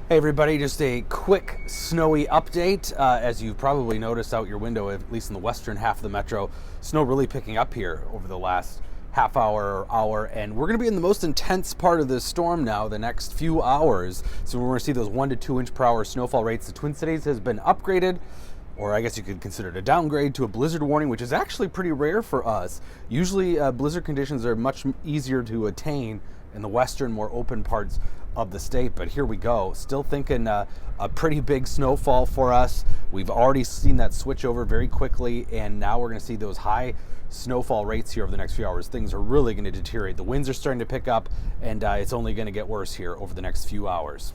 Hey everybody, just a quick snowy update. As you've probably noticed out your window, at least in the western half of the metro, snow really picking up here over the last half hour or hour, and we're going to be in the most intense part of this storm now the next few hours. So we're going to see those 1 to 2 inch per hour snowfall rates. The Twin Cities has been upgraded, or I guess you could consider it a downgrade, to a blizzard warning, which is actually pretty rare for us. Usually blizzard conditions are much easier to attain in the western, more open parts of the state, but here we go. Still thinking a pretty big snowfall for us. We've already seen that switch over very quickly, and now we're going to see those high snowfall rates here over the next few hours. Things are really going to deteriorate. The winds are starting to pick up, and it's only going to get worse here over the next few hours.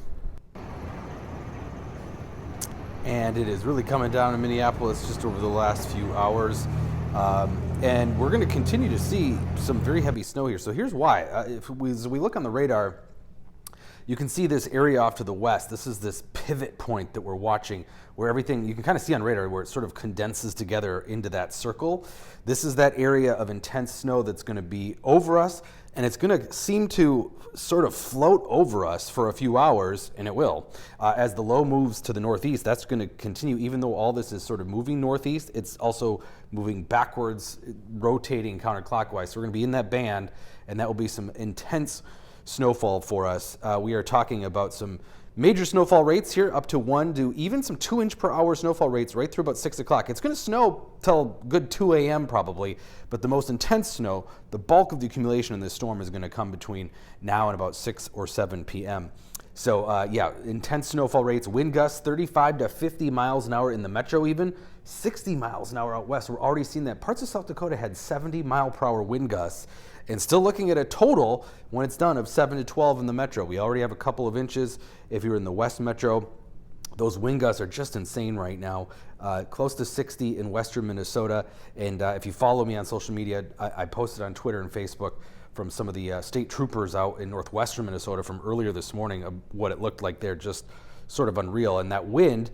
And it is really coming down in Minneapolis just over the last few hours. And we're going to continue to see some very heavy snow here. So here's why. As we look on the radar, you can see this area off to the west. This is this pivot point that we're watching, where everything, you can kind of see on radar where it sort of condenses together into that circle. This is that area of intense snow that's going to be over us, and it's going to seem to sort of float over us for a few hours, and it will. As the low moves to the northeast, that's going to continue. Even though all this is sort of moving northeast, it's also moving backwards, rotating counterclockwise. So we're going to be in that band, and that will be some intense snowfall for us. We are talking about some major snowfall rates here, up to 1 to even some 2 inch per hour snowfall rates right through about 6 o'clock. It's going to snow till good 2 a.m. probably, but the most intense snow, the bulk of the accumulation in this storm is going to come between now and about 6 or 7 p.m. So yeah, intense snowfall rates, wind gusts 35 to 50 miles an hour in the metro, even 60 miles an hour out west. We're already seeing that. Parts of South Dakota had 70 mile per hour wind gusts, and still looking at a total when it's done of 7 to 12 in the metro. We already have a couple of inches if you're in the west metro. Those wind gusts are just insane right now. Close to 60 in western Minnesota. And if you follow me on social media, I posted on Twitter and Facebook from some of the state troopers out in northwestern Minnesota from earlier this morning of what it looked like there, just sort of unreal. And that wind,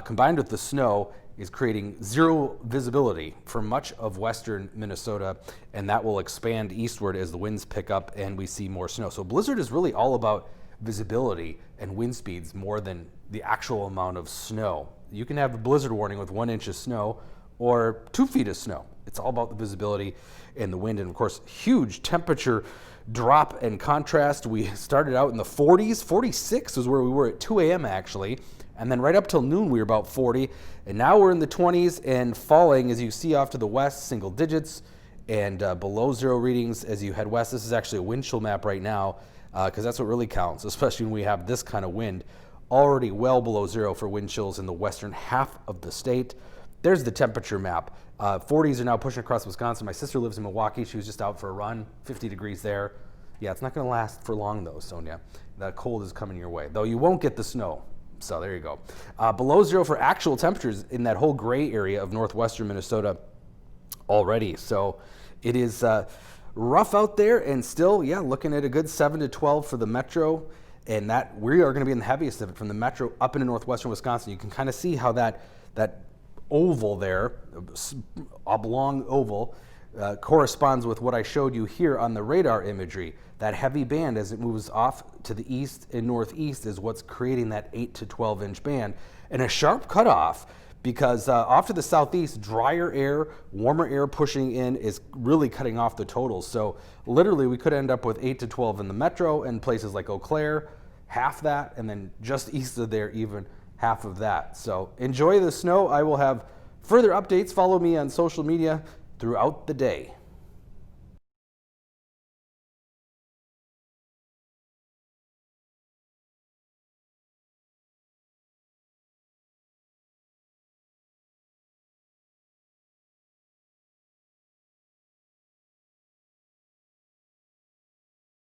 combined with the snow, is creating zero visibility for much of western Minnesota, and that will expand eastward as the winds pick up and we see more snow. So blizzard is really all about visibility and wind speeds more than the actual amount of snow. You can have a blizzard warning with 1 inch of snow or 2 feet of snow. It's all about the visibility and the wind, and of course, huge temperature drop and contrast. We started out in the 40s. 46 was where we were at 2 a.m. actually. And then right up till noon, we were about 40. And now we're in the 20s and falling, as you see off to the west, single digits and below zero readings as you head west. This is actually a wind chill map right now because that's what really counts, especially when we have this kind of wind. Already well below zero for wind chills in the western half of the state. There's the temperature map. 40s are now pushing across Wisconsin. My sister lives in Milwaukee. She was just out for a run, 50 degrees there. Yeah, it's not going to last for long though, Sonia. The cold is coming your way, though you won't get the snow. So there you go. Below zero for actual temperatures in that whole gray area of northwestern Minnesota already. So it is rough out there, and still, yeah, looking at a good 7 to 12 for the metro, and that we are going to be in the heaviest of it from the metro up into northwestern Wisconsin. You can kind of see how that oval there, oblong oval, corresponds with what I showed you here on the radar imagery. That heavy band as it moves off to the east and northeast is what's creating that 8 to 12 inch band. And a sharp cutoff because off to the southeast, drier air, warmer air pushing in is really cutting off the totals. So literally we could end up with 8 to 12 in the metro and places like Eau Claire, half that, and then just east of there even half of that. So enjoy the snow. I will have further updates. Follow me on social media throughout the day.